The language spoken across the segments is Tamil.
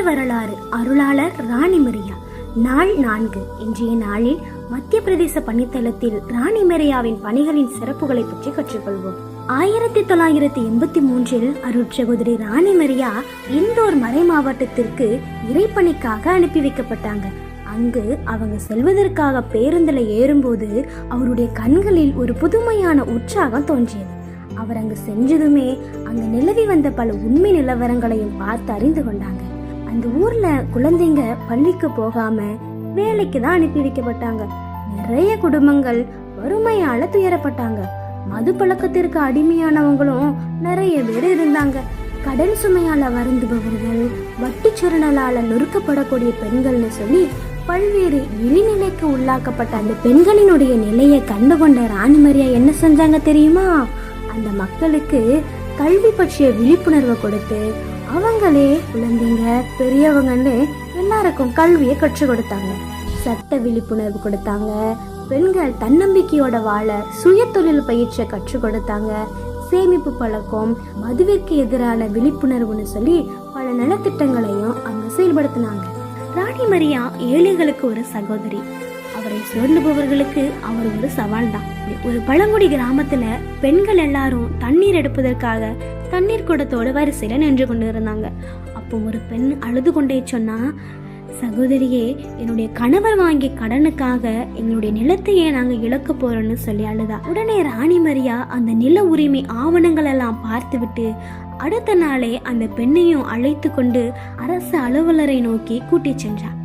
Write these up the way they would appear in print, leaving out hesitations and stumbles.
வரலாறு அருளாளர் ராணி மரியா. நாள் 4. இன்றைய நாளில் மத்திய பிரதேச பணித்தளத்தில் ராணி மரியாவின் பணிகளின் சிறப்புகளை பற்றி கற்றுக்கொள்வோம். 1983 அருட்சகோதரி ராணி மரியா இந்தோர் மறை மாவட்டத்திற்கு இறைப்பணிக்காக அனுப்பி வைக்கப்பட்டாங்க. அங்கு அவங்க செல்வதற்காக பேருந்துல ஏறும்போது அவருடைய கண்களில் ஒரு புதுமையான உற்சாகம் தோன்றியது. அவர் அங்கு செஞ்சதுமே அங்க நிலவி வந்த பல உண்மை நிலவரங்களையும் பார்த்து அறிந்து கொண்டாங்க. அந்த ஊர்ல குழந்தைங்க பள்ளிக்கு போகாம வேலைக்கு தான் அனுப்பி வைக்கப்பட்டாங்க. நிறைய குடும்பங்கள் வறுமையால துயரப்பட்டாங்க. மது பழக்கத்திற்கு அடிமையானவங்களும் நிறைய பேர் இருந்தாங்க. கடன் சுமையால வருந்துபவர்கள், வட்டி சுரணலால நொறுக்கப்படக்கூடிய பெண்கள்னு சொல்லி பல்வேறு இழிநிலைக்கு உள்ளாக்கப்பட்ட அந்த பெண்களினுடைய நிலையை கண்டுகொண்ட ராணி மரியா என்ன செஞ்சாங்க தெரியுமா? அந்த மக்களுக்கு கல்வி பற்றிய விழிப்புணர்வை கொடுத்து அவங்களே குழந்தைங்க பெரியவங்கன்னு எல்லாருக்கும் கல்வியை கற்றுக் கொடுத்தாங்க. சட்ட விழிப்புணர்வு கொடுத்தாங்க. பெண்கள் தன்னம்பிக்கையோட வாழ சுய தொழில் பயிற்சியை கற்றுக் கொடுத்தாங்க. சேமிப்பு பழக்கம், மதுவிற்கு எதிரான விழிப்புணர்வுன்னு சொல்லி பல நலத்திட்டங்களையும் அங்க செயல்படுத்தினாங்க. ராணி மரியா ஏழைகளுக்கு ஒரு சகோதரி. அவரை சுரண்டுபவர்களுக்கு அவர் ஒரு சவால் தான். ஒரு பழங்குடி கிராமத்துல பெண்கள் எல்லாரும் தண்ணீர் எடுப்பதற்காக தண்ணீர் குடத்தோட வரிசையில நின்று கொண்டு இருந்தாங்க. அப்போ ஒரு பெண் அழுது கொண்டே சொன்னா, சகோதரியே, என்னுடைய கணவர் வாங்கிய கடனுக்காக எங்களுடைய நிலத்தையே நாங்க இழக்க போறோம்னு சொல்லி அழுதா. உடனே ராணி மரியா அந்த நில உரிமை ஆவணங்கள் எல்லாம் பார்த்து விட்டு அடுத்த நாளே அந்த பெண்ணையும் அழைத்து கொண்டு அரசு அலுவலரை நோக்கி கூட்டி சென்றார்.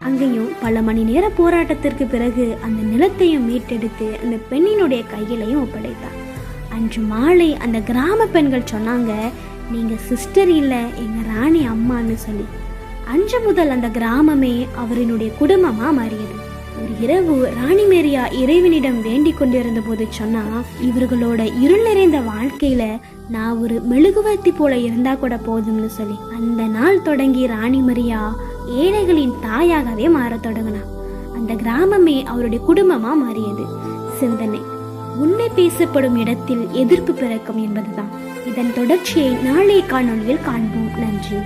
அங்கேயும் பல மணி நேர போராட்டத்திற்கு பிறகு அந்த நிலத்தையும் மீட்டெடுத்து அந்த பெண்ணினுடைய கையிலையும் ஒப்படைத்தார். அன்று மாலை அந்த கிராம பெண்கள் சொன்னாங்க, நீங்க சிஸ்டர் இல்ல, எங்க ராணி அம்மான்னு சொல்லி. அன்று முதல் அந்த கிராமமே அவரினுடைய குடும்பமா மாறியது. ஒரு இரவு ராணி மரியா இறைவனிடம் வேண்டிக் கொண்டிருந்த போது சொன்னா, இவர்களோட இருள் நிறைந்த வாழ்க்கையில நான் ஒரு மெழுகுவர்த்தி போல இருந்தா கூட போதும்னு சொல்லி. அந்த நாள் தொடங்கி ராணி மரியா ஏழைகளின் தாயாகவே மாற தொடங்கினார். அந்த கிராமமே அவருடைய குடும்பமா மாறியது. சிந்தனை: உண்மை பேசப்படும் இடத்தில் எதிர்ப்பு பிறக்கும் என்பதுதான். இதன் தொடர்ச்சியை நாளைய காணொளியில் காண்போம். நன்றி.